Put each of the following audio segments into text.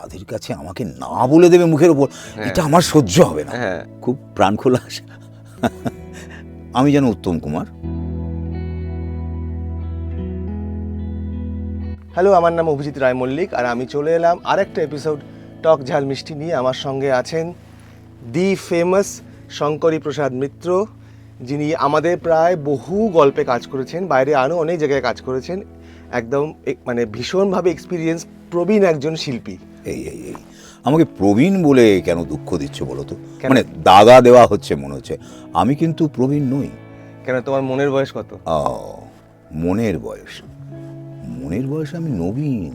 তাদের কাছে আমাকে না বলে দেবে মুখের উপর, এটা আমার সহ্য হবে না। খুব প্রাণ খোলা আসে। আমি যেন উত্তম কুমার। হ্যালো, আমার নাম অভিজিৎ রায় মল্লিক, আর আমি চলে এলাম আরেকটা এপিসোড টক ঝাল মিষ্টি নিয়ে। আমার সঙ্গে আছেন দি ফেমাস শঙ্করী প্রসাদ মিত্র, যিনি আমাদের প্রায় বহু গল্পে কাজ করেছেন, বাইরে আরও অনেক জায়গায় কাজ করেছেন। একদম মানে ভীষণভাবে এক্সপিরিয়েন্স প্রবীণ একজন শিল্পী। এই এই এই আমাকে প্রবীণ বলে কেন দুঃখ দিচ্ছ বলো তো? মানে দাগা দেওয়া হচ্ছে মনে হচ্ছে। আমি কিন্তু প্রবীণ নই। কেন, তোমার মনের বয়স কত? মনের বয়স, মনের বয়স আমি নবীন।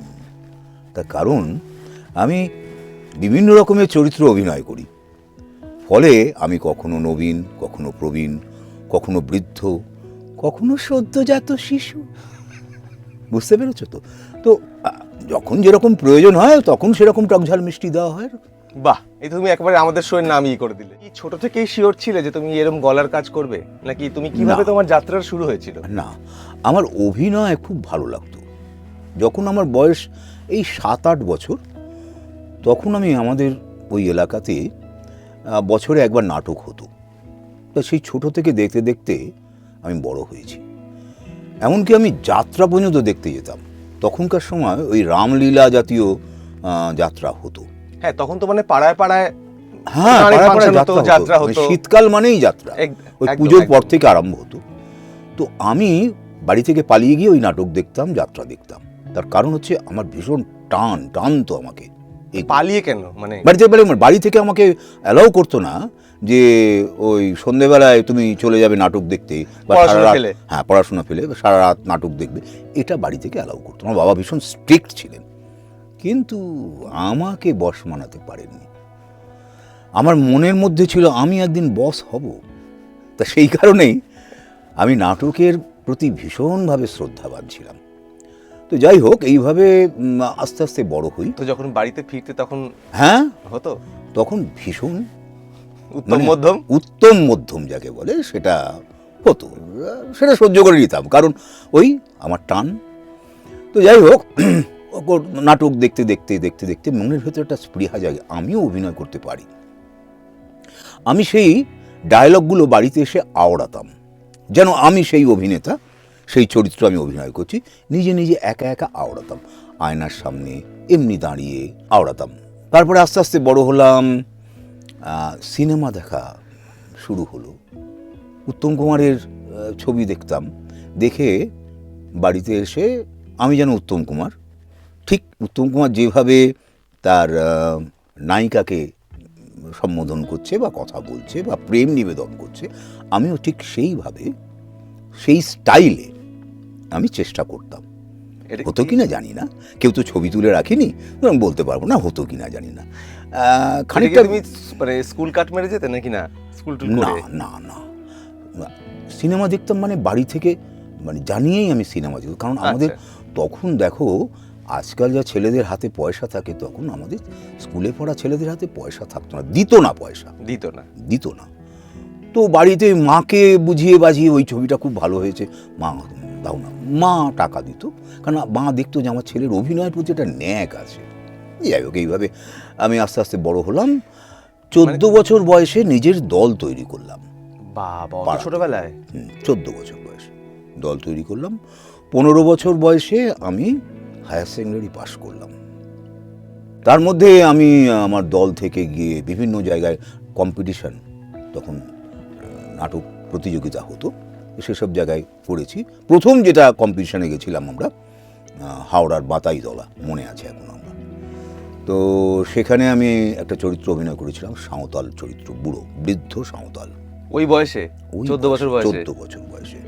তার কারণ আমি বিভিন্ন রকমের চরিত্র অভিনয় করি, ফলে আমি কখনো নবীন, কখনো প্রবীণ, কখনো বৃদ্ধ, কখনো সদ্যজাত শিশু। বুঝতে পেরেছ তো? তো যখন যেরকম প্রয়োজন হয় তখন সেরকম টকঝাল মিষ্টি দেওয়া হয়। বাহ, এই তুমি একবারে আমাদের শোয়ের নামই করে দিলে। কি ছোট থেকেই শিওর ছিলে যে তুমি এরকম গলার কাজ করবে, নাকি তুমি কিভাবে তোমার যাত্রা শুরু হয়েছিল? না, আমার অভিনয় খুব ভালো লাগতো। যখন আমার বয়স এই 7-8 বছর, তখন আমি আমাদের ওই এলাকাতে বছরে একবার নাটক হতো। তা সেই ছোট থেকে দেখতে দেখতে আমি বড় হয়েছি। এমনকি আমি যাত্রা পর্যন্ত দেখতে যেতাম। তখনকার সময় ওই রামলীলা জাতীয় যাত্রা হতো। হ্যাঁ, তখন তো মানে পাড়ায় পাড়ায় যাত্রা হতো। শীতকাল মানেই যাত্রা, ওই পুজোর পর থেকে আরম্ভ হতো। তো আমি বাড়ি থেকে পালিয়ে গিয়ে ওই নাটক দেখতাম, যাত্রা দেখতাম। তার কারণ হচ্ছে আমার ভীষণ টানতো আমাকে। পালিয়ে কেন? মানে বাড়ি থেকে আমাকে অ্যালাউ করতো না যে ওই সন্ধেবেলায় তুমি চলে যাবে নাটক দেখতে, বা পড়াশোনা ফেলে সারা রাত নাটক দেখবে, এটা বাড়ি থেকে অ্যালাউ করতো। আমার বাবা ভীষণ স্ট্রিক্ট ছিলেন, কিন্তু আমাকে বস মানাতে পারেননি। আমার মনের মধ্যে ছিল আমি একদিন বস হব। তা সেই কারণেই আমি নাটকের প্রতি ভীষণভাবে শ্রদ্ধাবান ছিলাম। তো যাই হোক, এইভাবে আস্তে আস্তে বড় হই। তো যখন বাড়িতে ফিরতে তখন হতো, তখন ভীষণ উত্তম মধ্যম যাকে বলে সেটা হতো, সেটা সহ্য করে নিতাম, কারণ ওই আমার টান। তো যাই হোক, নাটক দেখতে দেখতে দেখতে দেখতে মনের ভেতরে একটা স্পৃহা জাগে, আমিও অভিনয় করতে পারি। আমি সেই ডায়লগগুলো বাড়িতে এসে আওড়াতাম, যেন আমি সেই অভিনেতা, সেই চরিত্র আমি অভিনয় করছি। নিজে নিজে একা একা আওড়াতাম, আয়নার সামনে এমনি দাঁড়িয়ে আওড়াতাম। তারপরে আস্তে আস্তে বড় হলাম, সিনেমা দেখা শুরু হলো। উত্তম কুমারের ছবি দেখতাম, দেখে বাড়িতে এসে আমি যেন উত্তম কুমার, ঠিক উত্তম কুমার যেভাবে তার নায়িকাকে সম্বোধন করছে বা কথা বলছে বা প্রেম নিবেদন করছে, আমিও ঠিক সেইভাবে, সেই স্টাইলে আমি চেষ্টা করতাম। হতো কিনা জানি না, কেউ তো ছবি তুলে রাখিনি, আমি বলতে পারবো না হতো কিনা জানি না। খানিকটা তুমি মানে স্কুল কাট মেরে যেতে নাকি? না, স্কুল না, সিনেমা দেখতাম মানে বাড়ি থেকে মানে জানিয়েই আমি সিনেমা দেখতাম। কারণ আমাদের তখন দেখো, আজকাল যা ছেলেদের হাতে পয়সা থাকে, তখন আমাদের স্কুলে পড়া ছেলেদের হাতে পয়সা থাকতো না, পয়সা দিত না। তো বাড়িতে মাকে বুঝিয়ে বাজিয়ে ওই ছবিটা খুব ভালো হয়েছে, মা দাও না, মা টাকা দিত, কারণ মা দেখতো যে আমার ছেলের অভিনয়ের প্রতি একটা ন্যাক আছে। যাই হোক, এইভাবে আমি আস্তে আস্তে বড় হলাম। 14 বছর বয়সে নিজের দল তৈরি করলাম। ছোটবেলায় 14 বছর বয়সে দল তৈরি করলাম। 15 বছর বয়সে আমি হায়ার সেকেন্ডারি পাশ করলাম। তার মধ্যে আমি আমার দল থেকে গিয়ে বিভিন্ন জায়গায় কম্পিটিশন, তখন নাটক প্রতিযোগিতা হতো, সেসব জায়গায় করেছি। প্রথম যেটা কম্পিটিশনে গেছিলাম আমরা, হাওড়ার বাতাইতলা, মনে আছে এখন আমরা। তো সেখানে আমি একটা চরিত্র অভিনয় করেছিলাম, সাঁওতাল চরিত্র, বুড়ো বৃদ্ধ সাঁওতাল। ওই বয়সে 14 বছর বয়সে।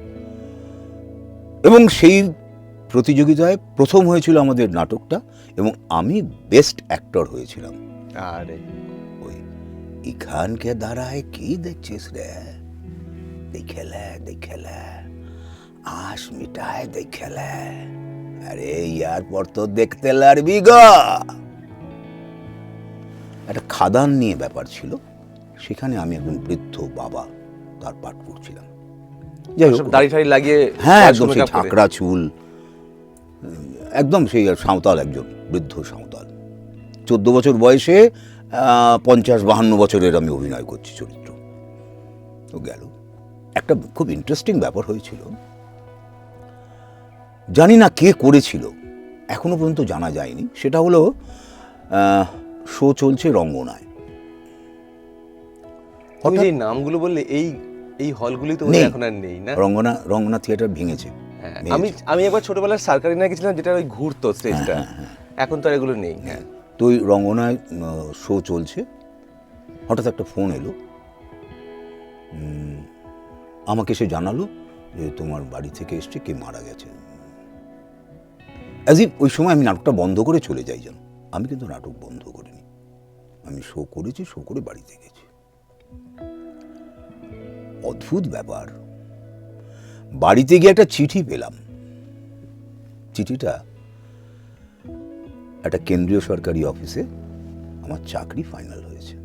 এবং সেই প্রতিযোগিতায় প্রথম হয়েছিল আমাদের নাটকটা, এবং আমি বেস্ট অ্যাক্টর হয়েছিলাম। আরে ওই এখানকে দাঁড়ায় কি দেখছিস রে, দেখেলে আশ মিটায় দেখেলে, আরে ইয়ার পর তো দেখতে লারবি গো। একটা খাদান নিয়ে ব্যাপার ছিল, সেখানে আমি একজন বৃদ্ধ বাবা তার পাঠ করছিলাম। যাই হোক, দাড়ি ঠাড়ি লাগিয়ে, একদম সেই ঝাঁকড়া চুল, একদম সেই সাঁওতাল, একজন বৃদ্ধ সাঁওতাল, 14 বছর বয়সে 50-52 বছরের আমি অভিনয় করছি চরিত্র। তো গেল। একটা খুব ইন্টারেস্টিং ব্যাপার হয়েছিল, জানি না কে করেছিল, এখনো পর্যন্ত জানা যায়নি। সেটা হলো শো চলছে রঙ্গনায়। তুমি যে নামগুলো বললে এই হলগুলি তো নেই। এখন আর নেই না। রঙ্গনা থিয়েটার ভেঙেছে। হ্যাঁ, আমি একবার ছোটবেলায় সার্কারিনা গেছিলাম, যেটা ওই ঘুরতো স্টেজটা। এখন তো আর এগুলো নেই। হ্যাঁ, তো ওই রঙ্গনায় শো চলছে, হঠাৎ একটা ফোন এলো, আমাকে সে জানালো যে তোমার বাড়ি থেকে এসছে, কে মারা গেছে। অ্যাজ ইফ ওই সময় আমি নাটকটা বন্ধ করে চলে যাই যেন। আমি কিন্তু নাটক বন্ধ করিনি, আমি শো করেছি, শো করে বাড়িতে গেছি। অদ্ভুত ব্যাপার, বাড়িতে গিয়ে একটা চিঠি পেলাম। চিঠিটা একটা কেন্দ্রীয় সরকারি অফিসে আমার চাকরি ফাইনাল হয়েছে।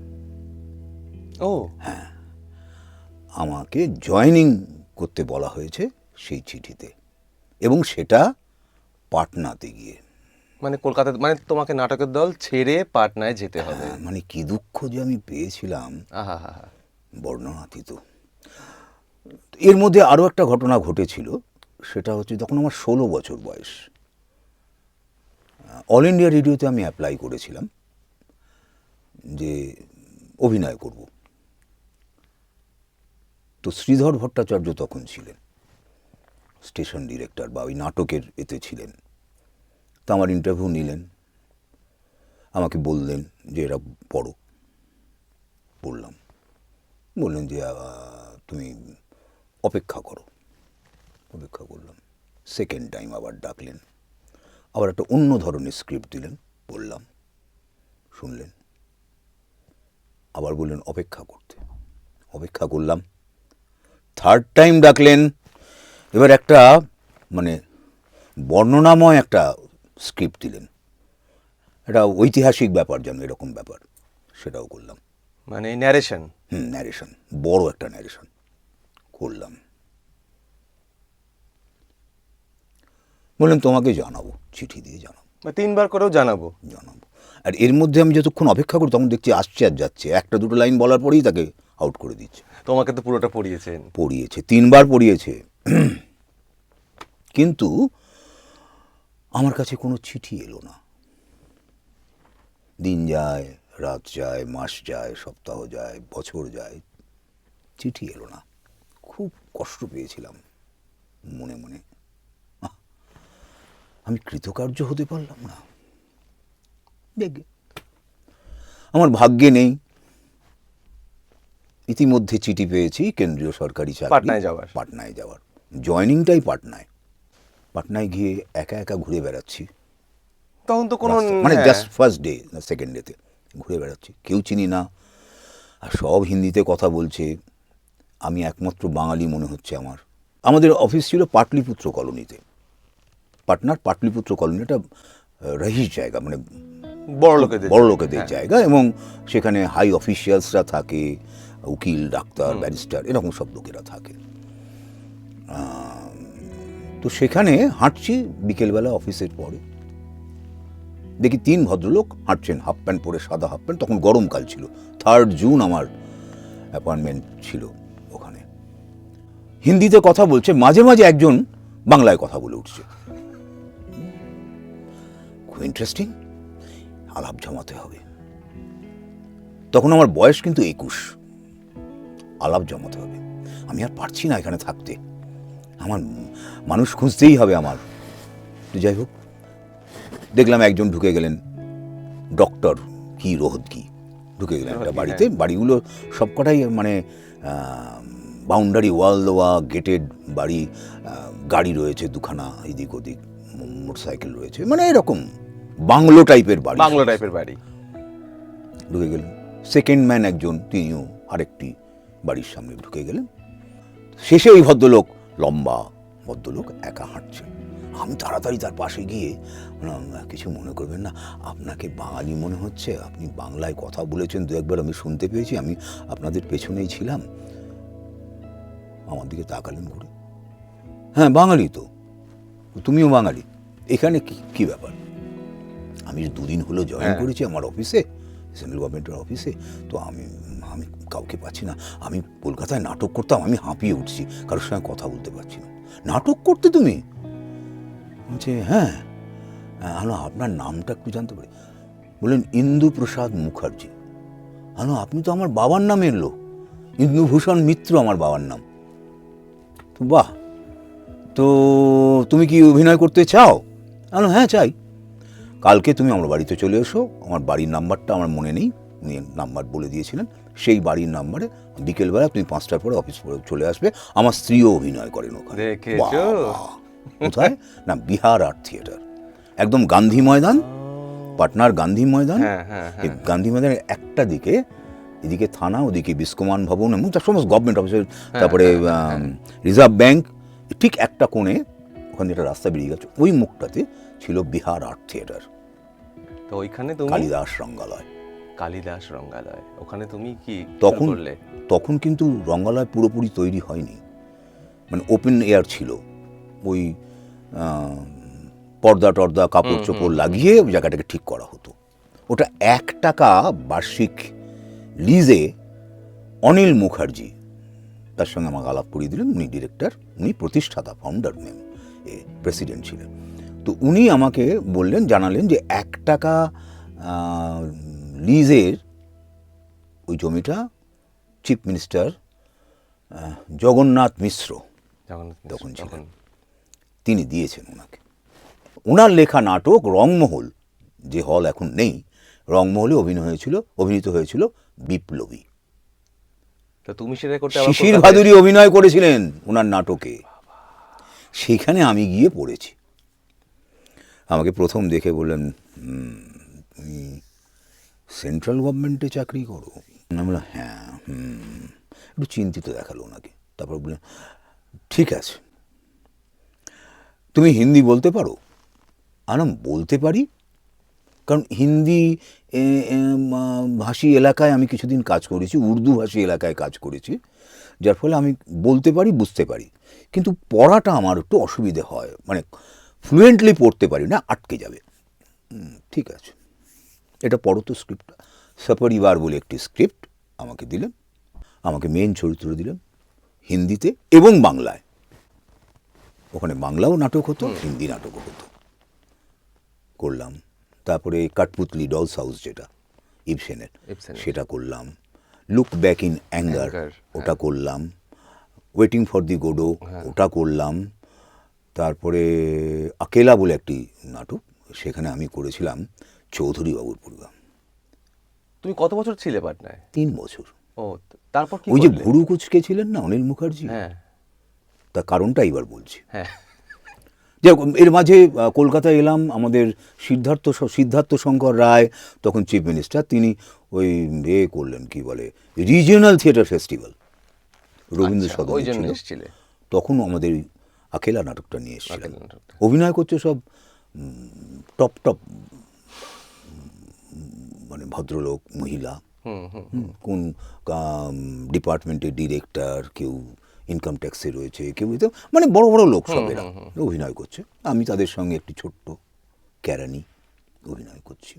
ও হ্যাঁ, আমাকে জয়েনিং করতে বলা হয়েছে সেই চিঠিতে, এবং সেটা পাটনাতে গিয়ে। মানে কলকাতা, মানে তোমাকে নাটকের দল ছেড়ে পাটনায় যেতে হবে। মানে কি দুঃখ যে আমি পেয়েছিলাম, আহা হা। বর্ণনাতীত। এর মধ্যে আরও একটা ঘটনা ঘটেছিল, সেটা হচ্ছে তখন আমার 16 বছর বয়স। অল ইন্ডিয়া রেডিওতে আমি অ্যাপ্লাই করেছিলাম যে অভিনয় করব। তো শ্রীধর ভট্টাচার্য তখন ছিলেন স্টেশন ডিরেক্টর, বা ওই নাটকের এতে ছিলেন। তো আমার ইন্টারভিউ নিলেন, আমাকে বললেন যে এরা পড়ো। পড়লাম, বললেন যে তুমি অপেক্ষা করো। অপেক্ষা করলাম। সেকেন্ড টাইম আবার ডাকলেন, আবার একটা অন্য ধরনের স্ক্রিপ্ট দিলেন, বললাম, শুনলেন, আবার বললেন অপেক্ষা করতে। অপেক্ষা করলাম। থার্ড টাইম ডাকলেন, এবার একটা মানে বর্ণনাময় একটা স্ক্রিপ্ট দিলেন, একটা ঐতিহাসিক ব্যাপার যেন, এরকম ব্যাপার, সেটাও করলাম। মানে ন্যারেশন। ন্যারেশন, বড় একটা ন্যারেশন করলাম। বললেন তোমাকে জানাবো, চিঠি দিয়ে জানাবো। 3বার করেও জানাবো। আর এর মধ্যে আমি যতক্ষণ অপেক্ষা করি, তখন দেখছি আসছে আর যাচ্ছে, একটা দুটো লাইন বলার পরেই তাকে আউট করে দিচ্ছে। তোমাকে তো পুরোটা পড়িয়েছেন। পড়িয়েছে, 3বার পড়িয়েছে, কিন্তু আমার কাছে কোনো চিঠি এলো না। দিন যায়, রাত যায়, মাস যায়, সপ্তাহ যায়, বছর যায়, চিঠি এলো না। খুব কষ্ট পেয়েছিলাম মনে মনে। আমি কৃতকার্য হতে পারলাম না। দেখবে, আমার ভাগ্যে নেই, ইতিমধ্যে চিঠি পেয়েছি কেন্দ্রীয় সরকারি চাকরি, পাটনায় যাওয়ার। জয়েনিংটাই পাটনায়। পাটনায় গিয়ে একা একা ঘুরে বেড়াচ্ছি। তখন তো কোনো মানে জাস্ট ফার্স্ট ডে, সেকেন্ড ডেতে ঘুরে বেড়াচ্ছি, কেউ চিনি না, আর সব হিন্দিতে কথা বলছে। আমি একমাত্র বাঙালি মনে হচ্ছে আমার। আমাদের অফিস ছিল পাটলিপুত্র কলোনিতে, পাটনার পাটলিপুত্র কলোনি, একটা রহিস জায়গা, মানে বড় লোকেদের জায়গা, এবং সেখানে হাই অফিসিয়ালসরা থাকে, উকিল, ডাক্তার, ব্যারিস্টার, এরকম সব লোকেরা থাকে। তো সেখানে হাঁটছি বিকেলবেলা অফিসের পরে, দেখি 3 ভদ্রলোক হাঁটছেন, হাফ প্যান্ট পরে, সাদা হাফ প্যান্ট। তখন গরমকাল ছিল, 3 জুন আমার অ্যাপয়েন্টমেন্ট ছিল ওখানে। হিন্দিতে কথা বলছে, মাঝে মাঝে একজন বাংলায় কথা বলে উঠছে। খুব ইন্টারেস্টিং, আলাপ জমাতে হবে। তখন আমার বয়স কিন্তু 21, আলাপ জমাতে হবে। আমি আর পারছি না এখানে থাকতে, আমার মানুষ খুঁজতেই হবে আমার। যাই হোক, দেখলাম একজন ঢুকে গেলেন, ডক্টর কি রোহত কি ঢুকে গেলেন একটা বাড়িতে। বাড়িগুলো সবকটাই মানে বাউন্ডারি ওয়াল দেওয়া, গেটেড বাড়ি, গাড়ি রয়েছে দুখানা এদিক ওদিক, মোটরসাইকেল রয়েছে, মানে এরকম বাংলো টাইপের বাড়ি। ঢুকে গেলেন। সেকেন্ড ম্যান একজন, তিনিও আরেকটি বাড়ির সামনে ঢুকে গেলেন। শেষে ওই ভদ্রলোক, লম্বা ভদ্রলোক, একা হাঁটছেন। আমি তাড়াতাড়ি তার পাশে গিয়ে, কিছু মনে করবেন না, আপনাকে বাঙালি মনে হচ্ছে, আপনি বাংলায় কথা বলেছেন 2-1বার, আমি শুনতে পেয়েছি, আমি আপনাদের পেছনেই ছিলাম। আমার দিকে তাকালেন ঘুরে, হ্যাঁ বাঙালি তো, তুমিও বাঙালি, এখানে কি ব্যাপার? আমি 2 দিন হলো জয়েন করেছি আমার অফিসে, সেন্ট্রাল গভর্নমেন্টের অফিসে। তো আমি কাউকে পাচ্ছি না। আমি কলকাতায় নাটক করতাম, আমি হাঁপিয়ে উঠছি, কারোর সঙ্গে কথা বলতে পারছি না। নাটক করতে তুমি? বলছে হ্যাঁ। হ্যালো, আপনার নামটা একটু জানতে পারি? বললেন ইন্দুপ্রসাদ মুখার্জি। হ্যালো, আপনি তো আমার বাবার নামের লোক, ইন্দুভূষণ মিত্র আমার বাবার নাম। তো বাহ, তো তুমি কি অভিনয় করতে চাও? হ্যালো, হ্যাঁ চাই। কালকে তুমি আমার বাড়িতে চলে এসো, আমার বাড়ির নাম্বারটা আমার মনে নেই, উনি নাম্বার বলে দিয়েছিলেন, সেই বাড়ির নাম্বারে বিকেলবেলা তুমি 5টার পরে অফিস পরে চলে আসবে। আমার স্ত্রীও অভিনয় করেন ওখানে। দেখেছো? বাহ! কোথায় না, বিহার আর্ট থিয়েটার, একদম গান্ধী ময়দান, পাটনার গান্ধী ময়দান। এই গান্ধী ময়দানের একটা দিকে, এদিকে থানা, ওদিকে বিস্কমান ভবন এবং তার সমস্ত গভর্নমেন্ট অফিস, তারপরে রিজার্ভ ব্যাংক, ঠিক একটা কোণে ওখানে একটা রাস্তা বেরিয়ে গেছে, ওই মুখটাতে ছিল বিহার আর্ট থিয়েটার। তো ওইখানে তুমি কালিদাস রঙ্গালয়, কালিদাস রঙ্গালয়, ওখানে তুমি কি তখন করলে? তখন কিন্তু রঙ্গালয় পুরোপুরি তৈরি হয়নি, মানে ওপেন এয়ার ছিল, ওই পর্দা টর্দা কাপড় চোপড় লাগিয়ে ওই জায়গাটাকে ঠিক করা হতো। ওটা 1 টাকা বার্ষিক লিজে অনিল মুখার্জি, তার সঙ্গে আমাকে আলাপ করিয়ে দিলেন, উনি ডিরেক্টর, উনি প্রতিষ্ঠাতা, ফাউন্ডার নেম, প্রেসিডেন্ট ছিলেন। তো উনি আমাকে বললেন, জানালেন যে 1 টাকা লিজের ওই জমিটা চিফ মিনিস্টার জগন্নাথ মিশ্র তখন ছিলেন, তিনি দিয়েছেন ওনাকে। ওনার লেখা নাটক রংমহল, যে হল এখন নেই, রংমহলে অভিনীত হয়েছিল বিপ্লবী। তো তুমি সেটা করতে শিশির ভাদুরী অভিনয় করেছিলেন ওনার নাটকে, সেখানে আমি গিয়ে পড়েছি। আমাকে প্রথম দেখে বললেন, তুমি সেন্ট্রাল গভর্নমেন্টে চাকরি করো? আমি বললাম হ্যাঁ। একটু চিন্তিত দেখালো ওনাকে। তারপর বললেন ঠিক আছে, তুমি হিন্দি বলতে পারো? আমি বলতে পারি, কারণ হিন্দি ভাষী এলাকায় আমি কিছুদিন কাজ করেছি, উর্দু ভাষী এলাকায় কাজ করেছি, যার ফলে আমি বলতে পারি, বুঝতে পারি, কিন্তু পড়াটা আমার একটু অসুবিধে হয়, মানে ফ্লুয়েন্টলি পড়তে পারি না, আটকে যাবে। ঠিক আছে, এটা পড়ো তো স্ক্রিপ্টটা। সপরিবার বলে একটি স্ক্রিপ্ট আমাকে দিলেন, আমাকে মেন চরিত্র দিলেন হিন্দিতে এবং বাংলায়। ওখানে বাংলাও নাটক হতো, হিন্দি নাটকও হতো, করলাম। তারপরে কাঠপুতলি, ডলস হাউস, যেটা ইবসেনের, সেটা করলাম। লুক ব্যাক ইন অ্যাঙ্গার, ওটা করলাম। ওয়েটিং ফর দি গোডো, ওটা করলাম। তারপরে আকেলা বলে একটি নাটক, সেখানে আমি করেছিলাম চৌধুরী বাবুর পরিবার। তুমি কত বছর ছিলে পাটনায়? 3 বছর। ও, তারপর কি? ওই যে ভুরু কুচকে ছিলেন না অনিল মুখার্জি, হ্যাঁ, তার কারণটা এবার বলছি। হ্যাঁ, এর মাঝে কলকাতায় এলাম, আমাদের সিদ্ধার্থ শঙ্কর রায় তখন চিফ মিনিস্টার, তিনি ওই করলেন, কি বলে, regional theatre festival, Rabindra Sadan ছিল, তখন আমাদের আকেলা নাটকটা নিয়ে এসেছিলেন। অভিনয় করছে সব টপ মানে ভদ্রলোক, মহিলা, কোন ডিপার্টমেন্টের ডিরেক্টর, কেউ ইনকাম ট্যাক্সে রয়েছে, কেউ মানে বড় বড় লোক সব এরা অভিনয় করছে। আমি তাদের সঙ্গে একটি ছোট্ট ক্যারানি অভিনয় করছি।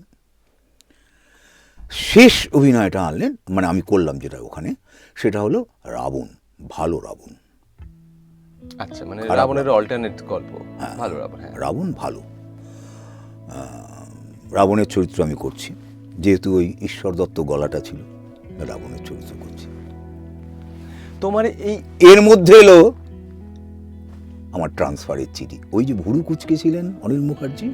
শেষ অভিনয়টা আনলেন, মানে আমি করলাম যেটা ওখানে, সেটা হলো রাবণ, ভালো রাবণ। আচ্ছা, মানে রাবণের অল্টারনেট গল্প। ভালো রাবণ, হ্যাঁ, রাবণ ভালো। রাবণের চরিত্র আমি করছি, যেহেতু ওই ঈশ্বর দত্ত গলাটা ছিল, রাবণের চরিত্র করছি। তোমার এর মধ্যে এলো আমার ট্রান্সফারের চিঠি। ওই যে ভুরু কুচকে ছিলেন অনিল মুখার্জি,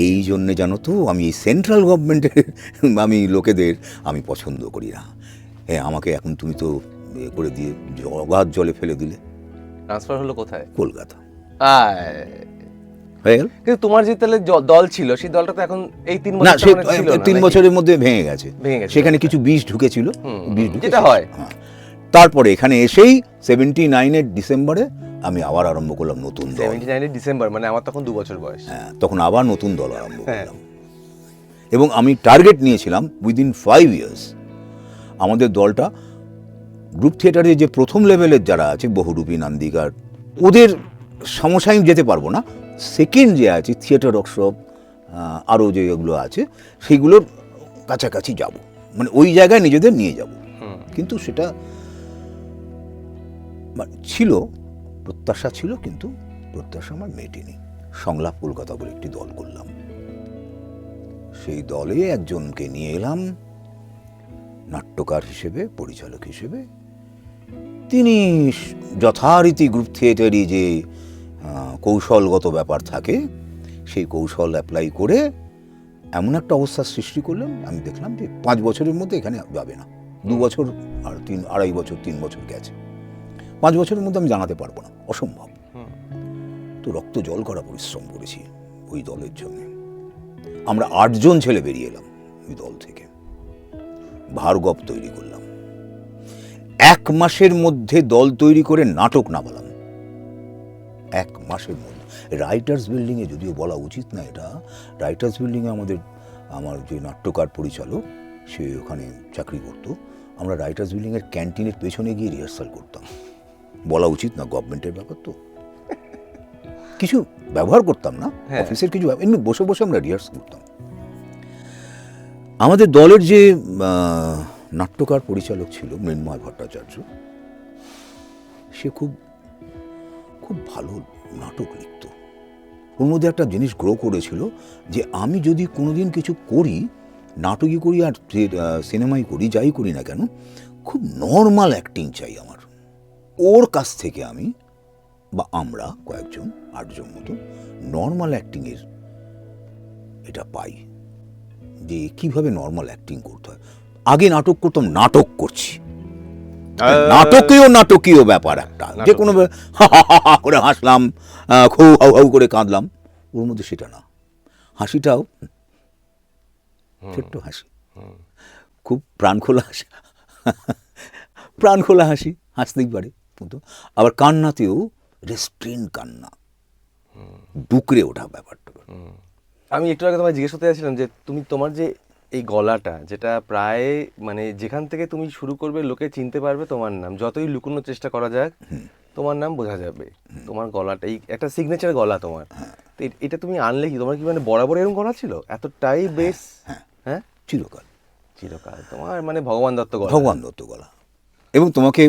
এই জন্যে জানো তো আমি এই সেন্ট্রাল গভর্নমেন্টের আমি লোকেদের আমি পছন্দ করি না। হ্যাঁ, আমাকে এখন তুমি তো করে দিয়ে অগাধ জলে ফেলে দিলে। ট্রান্সফার হলো কোথায়? কলকাতা। কিন্তু তোমার যে তাহলে দল ছিল, সেই দলটা তো এখন এই 3 বছর, না, 3 বছরের মধ্যে ভেঙে গেছে। সেখানে কিছু বিষ ঢুকেছিল, যেটা হয়। তারপরে এখানে এসেই 79-এর ডিসেম্বরে আমি আবার আরম্ভ করলাম নতুন দল। 79-এর ডিসেম্বর, মানে আমার তখন 2 বছর বয়স। হ্যাঁ, তখন আবার নতুন দল আরম্ভ করলাম। এবং আমি টার্গেট নিয়েছিলাম উইদিন 5 ইয়ার্স আমাদের দলটা গ্রুপ থিয়েটারে যে প্রথম লেভেলের যারা আছে, বহুরূপী, নান্দিকার, ওদের সমসাময়িক যেতে পারবো না। সেকেন্ড যে আছে থিয়েটার ওয়ার্কশপ, আরও যেগুলো আছে সেইগুলোর কাছাকাছি যাব, মানে ওই জায়গায় নিজেদের নিয়ে যাব। কিন্তু সেটা ছিল, প্রত্যাশা ছিল, কিন্তু প্রত্যাশা আমার মেটেনি। সংলাপ কলকাতা বলে একটি দল করলাম, সেই দলে একজনকে নিয়ে এলাম নাট্যকার হিসেবে, পরিচালক হিসেবে। তিনি যথারীতি গ্রুপ থিয়েটারই যে কৌশলগত ব্যাপার থাকে সেই কৌশল অ্যাপ্লাই করে এমন একটা অবস্থার সৃষ্টি করলেন, আমি দেখলাম যে 5 বছরের মধ্যে এখানে যাবে না। 2 বছর আর 2.5 বছর 3 বছর গেছে, 5 বছরের মধ্যে আমি জানাতে পারবো না, অসম্ভব। তো রক্ত জল করা পরিশ্রম করেছি ওই দলের জন্য। আমরা 8 জন ছেলে বেরিয়ে এলাম ওই দল থেকে, ভার্গব তৈরি করলাম। 1 মাসের মধ্যে দল তৈরি করে নাটক নামালাম, 1 মাসের মধ্যে। রাইটার্স বিল্ডিংয়ে, যদিও বলা উচিত না এটা, রাইটার্স বিল্ডিংয়ে আমার যে নাট্যকার পরিচালক সে ওখানে চাকরি করতো। আমরা রাইটার্স বিল্ডিংয়ের ক্যান্টিনের পেছনে গিয়ে রিহার্সাল করতাম। বলা উচিত না, গভর্নমেন্টের ব্যাপার তো, কিছু ব্যবহার করতাম না, অফিসের কিছু এমনি বসে বসে আমরা রিহার্স করতাম। আমাদের দলের যে নাট্যকার পরিচালক ছিল মৃন্ময় ভট্টাচার্য, সে খুব খুব ভালো নাটক লিখত। ওর মধ্যে একটা জিনিস গ্রো করেছিল যে আমি যদি কোনোদিন কিছু করি, নাটকই করি আর সিনেমাই করি, যাই করি না কেন, খুব নর্মাল অ্যাক্টিং চাই আমার। ওর কাছ থেকে আমি বা আমরা কয়েকজন 8 জন মতো নর্মাল অ্যাক্টিংয়ের এটা পাই, যে কীভাবে নর্মাল অ্যাক্টিং করতে হয়। আগে নাটক করতাম, নাটক করছি, নাটকীয় ব্যাপার একটা, যে কোনো করে হাসলাম, খুব হাউ হাউ করে কাঁদলাম, ওর মধ্যে সেটা না। হাসিটাও ছোট্ট হাসি, খুব প্রাণখোলা হাসি, প্রাণখোলা হাসি, হাসতেই পারে, কিন্তু আবার কান্নাতেও রেস্ট্রেন কান্না, ডুকরে ওঠা ব্যাপারটা। আমি একটু আগে তোমায় জিজ্ঞেস করতে চাইছিলাম যে তোমার যে এই গলাটা, যেটা প্রায় মানে যেখান থেকে তুমি শুরু করবে লোকে চিনতে পারবে তোমার নাম, যতই লুকোনোর চেষ্টা করা যাক তোমার নাম বোঝা যাবে। তোমার গলাটা এই একটা সিগনেচার গলা তোমার, তো এটা তুমি আনলে কি তোমার কি মানে বরাবর এরকম গলা ছিল, এতটাই বেশ? হ্যাঁ, চিরকাল তোমার মানে ভগবান দত্ত গলা। এবং তোমাকে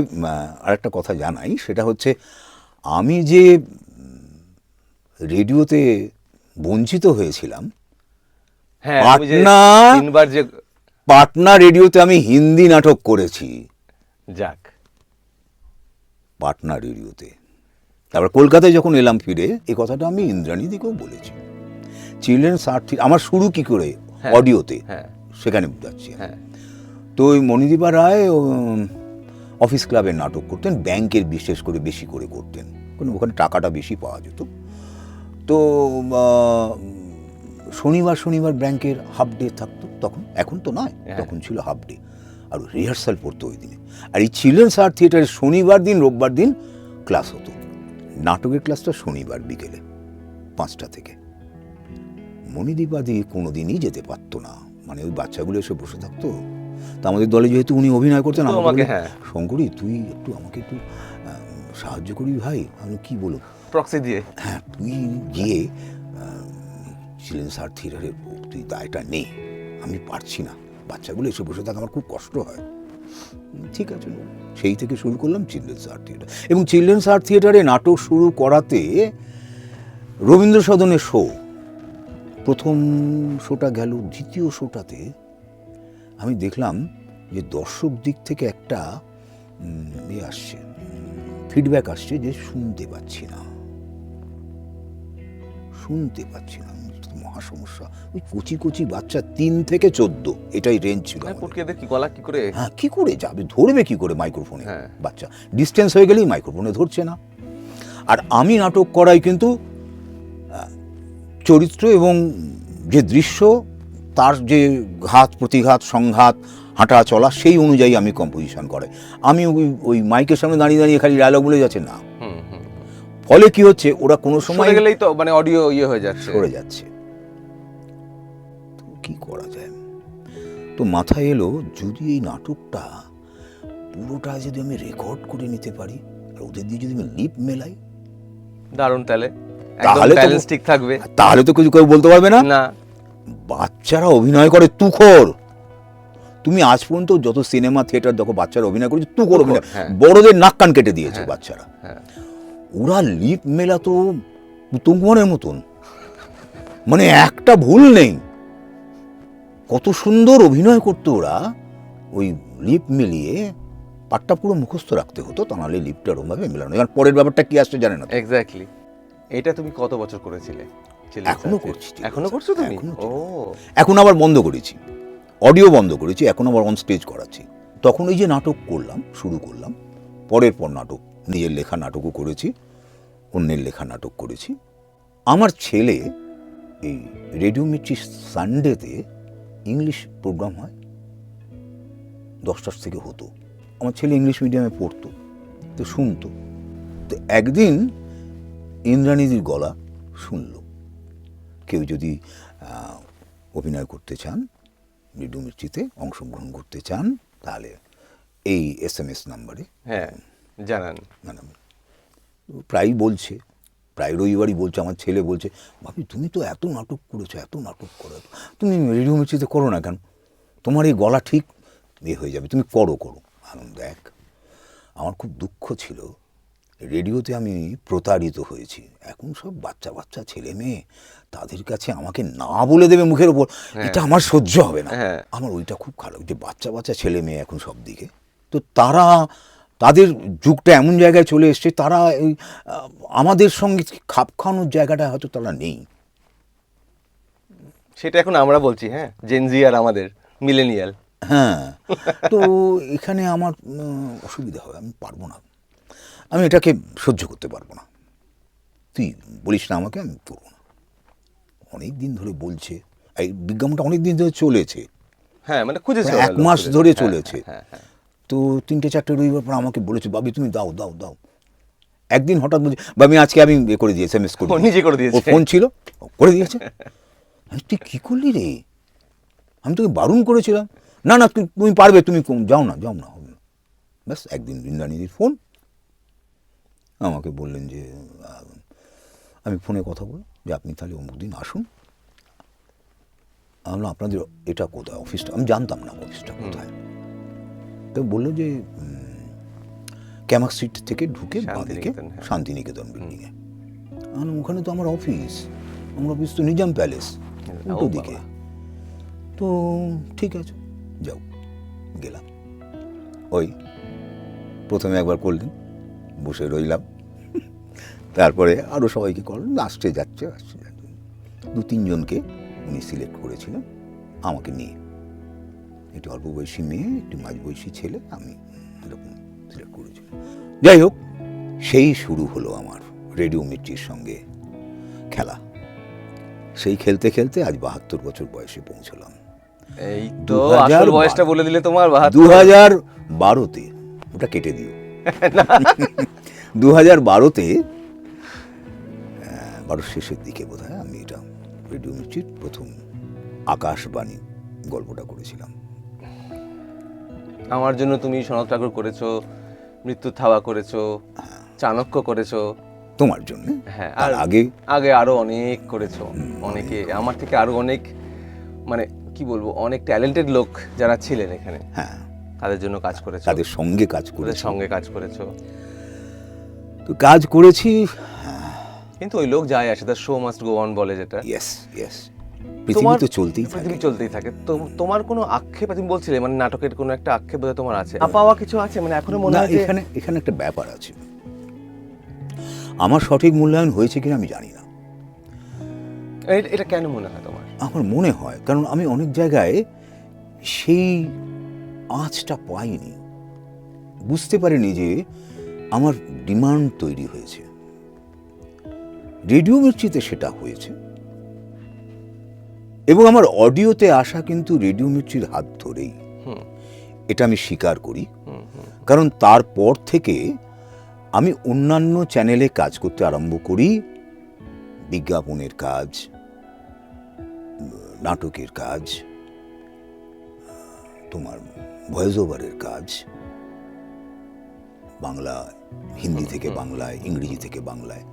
আরেকটা কথা জানাই, সেটা হচ্ছে আমি যে রেডিওতে বঞ্চিত হয়েছিলাম, পাটনা রেডিওতে আমি হিন্দি নাটক করেছি, যাক, পাটনা রেডিওতে। তারপর কলকাতায় যখন এলাম ফিরে, এই কথাটা আমি ইন্দ্রাণীদিকেও বলেছি। চিলড্রেন্স আর্ট আমার শুরু কি করে অডিওতে, সেখানে যাচ্ছি। তো ওই মণিদীপা রায় অফিস ক্লাবের নাটক করতেন, ব্যাংকের বিশেষ করে বেশি করে করতেন, কারণ ওখানে টাকাটা বেশি পাওয়া যেত। তো শনিবার ব্যাংকের হাফ ডে থাকতো তখন, এখন তো নয়, তখন ছিল হাফ ডে, আর রিহার্সাল পড়তো ওই দিনে। আর এই চিলড্রেন্স আর্ট থিয়েটারে শনিবার দিন রোববার দিন ক্লাস হতো, নাটকের ক্লাসটা শনিবার বিকেলে 5টা থেকে। মণিদীপাদি কোনোদিনই যেতে পারতো না, মানে ওই বাচ্চাগুলো এসে বসে থাকতো। তা আমাদের দলে যেহেতু উনি অভিনয় করতেন, আমাকে শঙ্করী তুই আমাকে একটু সাহায্য করবি ভাই। আমি কি বলবো, প্রক্সি দিয়ে, হ্যাঁ তুই গিয়ে চিলড্রেন্স আর্ট থিয়েটারে তুই দায়টা নেই, আমি পারছি না, বাচ্চাগুলো এসে বসে থাকে, আমার খুব কষ্ট হয়। ঠিক আছে, সেই থেকে শুরু করলাম চিলড্রেন্স আর্ট থিয়েটার। এবং চিলড্রেন্স আর্ট থিয়েটারে নাটক শুরু করাতে রবীন্দ্র সদনের শো, প্রথম শোটা গেল, দ্বিতীয় শোটাতে আমি দেখলাম যে দর্শক দিক থেকে একটা আসছে, ফিডব্যাক আসছে যে শুনতে পাচ্ছি না, মহা সমস্যা। ওই কচি বাচ্চা 3 থেকে 14 এটাই রেঞ্জ ছিল। হ্যাঁ, কি করে যাবে, ধরবে কি করে মাইক্রোফোনে বাচ্চা, ডিস্টেন্স হয়ে গেলেই মাইক্রোফোনে ধরছে না। আর আমি নাটক করাই কিন্তু চরিত্র এবং যে দৃশ্য, তার যে ঘাত প্রতিঘাত সংঘাত হাঁটা চলা, সেই অনুযায়ী আমি কম্পোজিশন করাই। আমি ওই মাইকের সামনে দাঁড়িয়ে খালি ডায়লগ বলে যাচ্ছে না। ফলে কি হচ্ছে, ওরা কোনো সময় গেলেই তো মানে অডিও হয়ে যাচ্ছে, সরে যাচ্ছে। তো কি করা যায়, তো মাথায় এলো যদি এই নাটকটা পুরোটা যদি আমি রেকর্ড করে নিতে পারি, আর ওদের দিয়ে যদি আমি লিপ মেলাই, দারুণ, তাহলে ব্যালেন্স ঠিক থাকবে, তাহলে তো কিছু কেউ বলতে পারবে না। বাচ্চারা অভিনয় করে তুখোর। তুমি আজ পর্যন্ত যত সিনেমা থিয়েটার দেখো বাচ্চারা অভিনয় করেছে তুখোর অভিনয়, হ্যাঁ। বড়দের নাক কান কেটে দিয়েছে হ্যাঁ, বাচ্চারা। হ্যাঁ। ওরা লিপ মেলা তো তুঙ্গনের মতন, মানে একটা ভুল নেই, কত সুন্দর অভিনয় করতো ওরা। ওই লিপ মিলিয়ে পাটটা পুরো মুখস্থ রাখতে হতো, তা নাহলে লিপটা ওরমভাবে মেলানো, কারণ পরের ব্যাপারটা কি আসছে জানে না তো। এক্স্যাক্টলি। এটা তুমি কত বছর করেছিলে? এখনো করছি। এখনো করছো তুমি? এখনো ও, এখন আবার বন্ধ করেছি, অডিও বন্ধ করেছি, এখন আবার অন স্টেজ করাচ্ছি। তখন ওই যে নাটক করলাম, শুরু করলাম, পরের পর নাটক, নিজের লেখা নাটকও করেছি, অন্যের লেখা নাটক করেছি। আমার ছেলে এই রেডিও মির্চি সানডেতে ইংলিশ প্রোগ্রাম হয়, 10টার থেকে হতো। আমার ছেলে ইংলিশ মিডিয়ামে পড়তো, তো শুনতো। তো একদিন ইন্দ্রাণীদির গলা শুনলো, কেউ যদি অভিনয় করতে চান, রেডিও মির্চিতে অংশগ্রহণ করতে চান, তাহলে এই SMS নাম্বারে হ্যাঁ জানান। মানে প্রায়ই বলছে, প্রায় রবিবারই বলছে, আমার ছেলে বলছে, ভাবি তুমি তো এত নাটক করেছো, এত নাটক করো, তুমি রেডিও মির্চিতে করো না কেন, তোমার এই গলা ঠিক হয়ে যাবে, তুমি করো। দেখ, আমার খুব দুঃখ ছিল, রেডিওতে আমি প্রতারিত হয়েছি। এখন সব বাচ্চা বাচ্চা ছেলে মেয়ে, তাদের কাছে আমাকে না বলে দেবে মুখের ওপর, এটা আমার সহ্য হবে না। আমার ওইটা খুব খারাপ, যে বাচ্চা বাচ্চা ছেলে মেয়ে এখন সব দিকে, তো তাদের যুগটা এমন জায়গায় চলে এসছে, তারা এই আমাদের সঙ্গে খাপ খাওয়ানোর জায়গাটা হয়তো তারা নেই। সেটা এখন আমরা বলছি, হ্যাঁ, জেনজি আর আমাদের মিলেনিয়াল। হ্যাঁ, তো এখানে আমার অসুবিধা হবে, আমি পারবো না, আমি এটাকে সহ্য করতে পারবো না, তুই বলিস না আমাকে, আমি করবো না। অনেক দিন ধরে বলছে, এই বিজ্ঞাপনটা অনেক দিন ধরে চলেছে, হ্যাঁ মানে খুঁজেছে, 1 মাস ধরে চলেছে। হ্যাঁ, হ্যাঁ। তো 3-4টে রবিবার পর আমাকে বলেছে, বাবি তুমি দাও দাও দাও। একদিন হঠাৎ বলছে, বাবি আজকে আমি এ করে দিয়েছি, SMS করে ও নিজে করে দিয়েছে। ও ফোন ছিল, করে দিয়েছে। তুই কী করলি রে, আমি তোকে বারণ করেছিলাম, না না তুমি পারবে, তুমি যাও না হবে না। ব্যাস একদিন বৃন্দানিদির ফোন, আমাকে বললেন যে আমি ফোনে কথা বললাম যে আপনি তাহলে অমুক দিন আসুন। আমি বললাম আপনাদের এটা কোথায় অফিসটা, আমি জানতাম না অফিসটা কোথায়। তো বললো যে ক্যামাক স্ট্রিট থেকে ঢুকে বাঁদিকে শান্তিনিকেতন বিল্ডিংয়ে। আমি ওখানে তো আমার অফিস, আমার অফিস তো নিজাম প্যালেস উল্টো দিকে। তো ঠিক আছে যাও, গেলাম। ওই প্রথমে একবার করলেন, বসে রইলাম, তারপরে আরও সবাইকে করলেন, আসছে যাচ্ছে 2-3 জনকে উনি সিলেক্ট করেছিলেন আমাকে নিয়ে, একটু অল্প বয়সী মেয়ে, একটু মাঝ বয়সী ছেলে, আমি এরকম সিলেক্ট করেছিলাম। যাই হোক, সেই শুরু হলো আমার রেডিও মির্চির সঙ্গে খেলা। সেই খেলতে খেলতে আজ 72 বছর বয়সে পৌঁছলাম। এই তো আসল বয়সটা বলে দিলে তোমার, 2012-তে, ওটা কেটে দিও, 2012-তে 12 শেষের দিকে বোধহয় আমি এটা রেডিও মির্চির প্রথম আকাশবাণী গল্পটা করেছিলাম। আমার জন্য তুমি সনৎ ঠাকুর করেছো, মৃত্যু থাওয়া করেছো, চাণক্য করেছো। তোমার জন্য? হ্যাঁ, আর আগে আরো অনেক করেছো, অনেকে আমার থেকে আরো অনেক, মানে কি বলবো, অনেক ট্যালেন্টেড লোক যারা ছিলেন এখানে, হ্যাঁ, তাদের জন্য কাজ করেছো, তাদের সঙ্গে কাজ করেছো। তো কাজ করেছি, কিন্তু ওই লোক যায় আসে, the show must go on বলে যেটা। ইয়েস, পৃথিবী তো চলতেই থাকে। তো তোমার কোনো আক্ষেপ, তুমি বলছিলে মানে নাটকের কোনো একটা আক্ষেপ বোধহয় তোমার আছে, পাওয়া কিছু আছে, মানে এখনো মনে হয় এখানে একটা ব্যাপার আছে, আমার সঠিক মূল্যায়ন হয়েছে কিনা আমি জানি না। এটা কেন মনে হয় তোমার? আমার মনে হয় কারণ আমি অনেক জায়গায় সেই আঁচটা পাইনি, বুঝতে পারিনি যে আমার ডিমান্ড তৈরি হয়েছে। রেডিও মির্চিতে সেটা হয়েছে, এবং আমার অডিওতে আসা কিন্তু রেডিও মির্চির হাত ধরেই, এটা আমি স্বীকার করি। কারণ তারপর থেকে আমি অন্যান্য চ্যানেলে কাজ করতে আরম্ভ করি, বিজ্ঞাপনের কাজ, নাটকের কাজ, তোমার ভয়েস ওভারের কাজ, বাংলা, হিন্দি থেকে বাংলায়, ইংরেজি থেকে বাংলায়,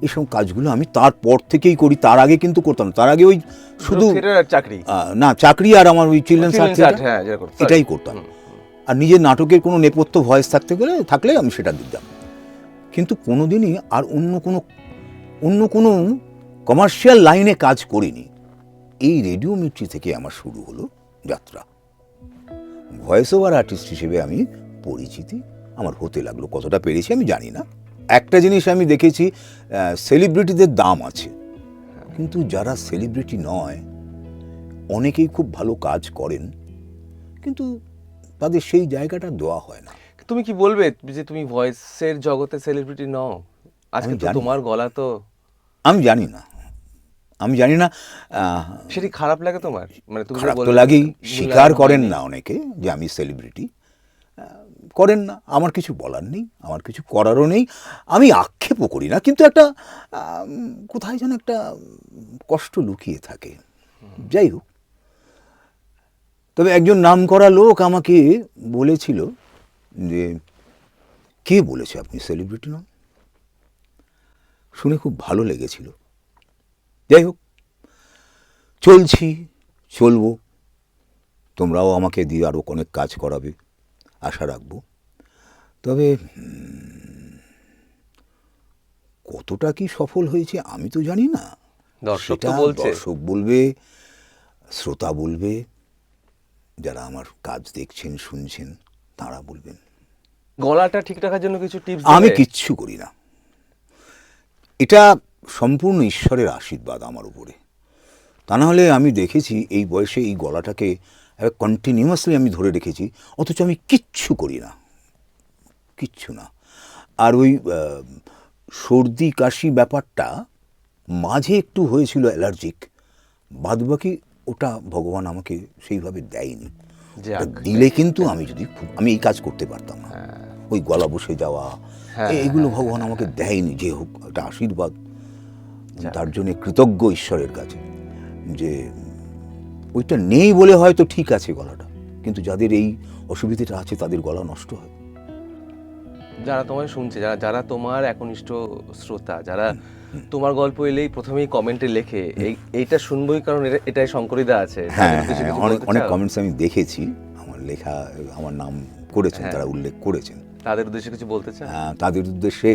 এইসব কাজগুলো আমি তারপর থেকেই করি। তার আগে কিন্তু করতাম না। তার আগে ওই শুধু চাকরি না, চাকরি আর আমার ওই চিলড্রেন্স আর্ট হ্যাঁ এটাই করতাম। আর নিজের নাটকের কোনো নেপথ্য ভয়েস থাকলে আমি সেটা দিতাম। কিন্তু কোনোদিনই আর অন্য কোনো কমার্শিয়াল লাইনে কাজ করিনি। এই রেডিও মির্চি থেকে আমার শুরু হলো যাত্রা। ভয়েস ওভার আর্টিস্ট হিসেবে আমি পরিচিতি আমার হতে লাগলো। কতটা পেরেছি আমি জানি না। একটা জিনিস আমি দেখেছি, সেলিব্রিটিদের দাম আছে, কিন্তু যারা সেলিব্রিটি নয় অনেকেই খুব ভালো কাজ করেন, কিন্তু তাদের সেই জায়গাটা দেওয়া হয় না। তুমি কি বলবে যে তুমি ভয়েসের জগতে সেলিব্রিটি নও? আজকে তো তোমার গলা তো আমি জানি না সেটি খারাপ লাগে তোমার? মানে তুমি খারাপ তো লাগেই। স্বীকার করেন না অনেকে যে আমি সেলিব্রিটি, করেন না। আমার কিছু বলার নেই, আমার কিছু করারও নেই, আমি আক্ষেপও করি না। কিন্তু একটা কোথায় যেন একটা কষ্ট লুকিয়ে থাকে। যাই হোক, তবে একজন নামকরা লোক আমাকে বলেছিল যে, কে বলেছে আপনি সেলিব্রিটি নন? শুনে খুব ভালো লেগেছিল। যাই হোক, চলবো। তোমরাও আমাকে দিয়ে আরও অনেক কাজ করাবে, আশা রাখবো। তবে কতটা কি সফল হয়েছে আমি তো জানি না। দর্শক বলবে, শ্রোতা বলবে, যারা আমার কাজ দেখছেন শুনছেন তারা বলবেন। গলাটা ঠিক রাখার জন্য কিছু টিপস? আমি কিচ্ছু করি না। এটা সম্পূর্ণ ঈশ্বরের আশীর্বাদ আমার উপরে। তা নাহলে আমি দেখেছি এই বয়সে এই গলাটাকে কন্টিনিউয়াসলি আমি ধরে রেখেছি, অথচ আমি কিচ্ছু করি না, কিচ্ছু না। আর ওই সর্দি কাশি ব্যাপারটা মাঝে একটু হয়েছিল, অ্যালার্জিক, বাদবাকি ওটা ভগবান আমাকে সেইভাবে দেয়নি। দিলে কিন্তু আমি এই কাজ করতে পারতাম না। ওই গলা বসে যাওয়া, এইগুলো ভগবান আমাকে দেয়নি। যে হোক, একটা আশীর্বাদ, তার জন্য কৃতজ্ঞ ঈশ্বরের কাছে যে ওইটা নেই বলে হয়তো ঠিক আছে গলাটা, কিন্তু যাদের এই অসুবিধাটা আছে তাদের গলা নষ্ট হয়। যারা তোমায় শুনছে, যারা তোমার একনিষ্ঠ শ্রোতা, যারা তোমার গল্প এলেই প্রথমেই কমেন্টে লেখে এইটা শুনবই কারণ এটাই শঙ্করীদা আছে। অনেক কমেন্টস আমি দেখেছি, আমার লেখা, আমার নাম করেছেন, তারা উল্লেখ করেছেন। তাদের উদ্দেশ্যে কিছু বলতে চান? তাদের উদ্দেশ্যে,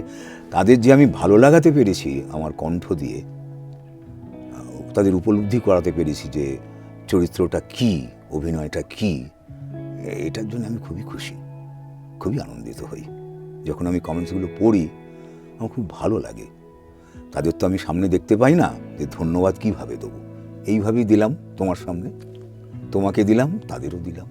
তাদের যে আমি ভালো লাগাতে পেরেছি আমার কণ্ঠ দিয়ে, তাদের উপলব্ধি করাতে পেরেছি যে চরিত্রটা কি, অভিনয়টা কি, এটার জন্য আমি খুবই খুশি, খুবই আনন্দিত হই। যখন আমি কমেন্টসগুলো পড়ি আমার খুব ভালো লাগে। তাদের তো আমি সামনে দেখতে পাই না, যে ধন্যবাদ কিভাবে দেবো। এইভাবেই দিলাম তোমার সামনে, তোমাকে দিলাম, তাদেরও দিলাম।